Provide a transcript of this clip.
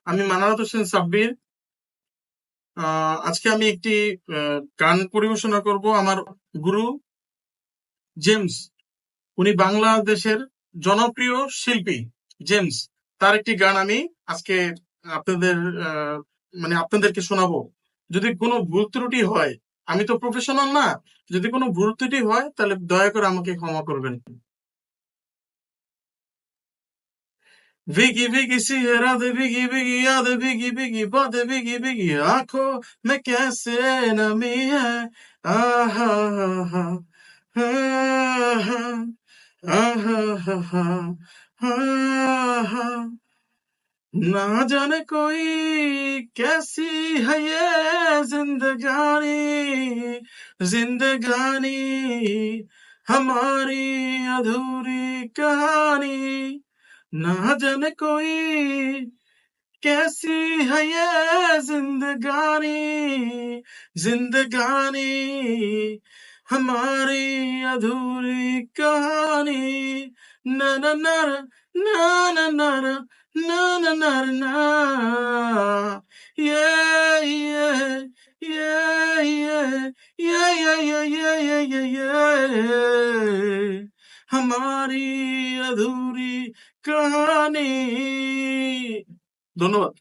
আমি মানারত হোসেন সাব্বির। আজকে আমি একটি গান পরিবেশনা করব আমার গুরু জেমস। উনি বাংলাদেশের জনপ্রিয় শিল্পী। জেমস, তার একটি গান আমি আজকে আপনাদের আহ, আপনাদেরকে শোনাবো। যদি কোনো ভুল ত্রুটি হয়, আমি তো প্রফেশনাল না, যদি কোনো ভুল ত্রুটি হয় তাহলে দয়া করে আমাকে ক্ষমা করবেন। भीगी भीगी सी है रात, भीगी भीगी याद, भीगी भीगी बातें, भीगी भीगी आंखों में कैसे नमी है। आहा हा हा आहा हा हा। ना जाने कोई कैसी है ये जिंदगानी, जिंदगानी हमारी अधूरी कहानी। ना जाने कोई कैसी है ये जिंदगानी, जिंदगानी हमारी अधूरी कहानी। ना ना ना ना ना ना ना ना ना ना ना yeah yeah yeah yeah yeah yeah yeah yeah yeah yeah हमारी अधूरी कहानी। ধন্যবাদ।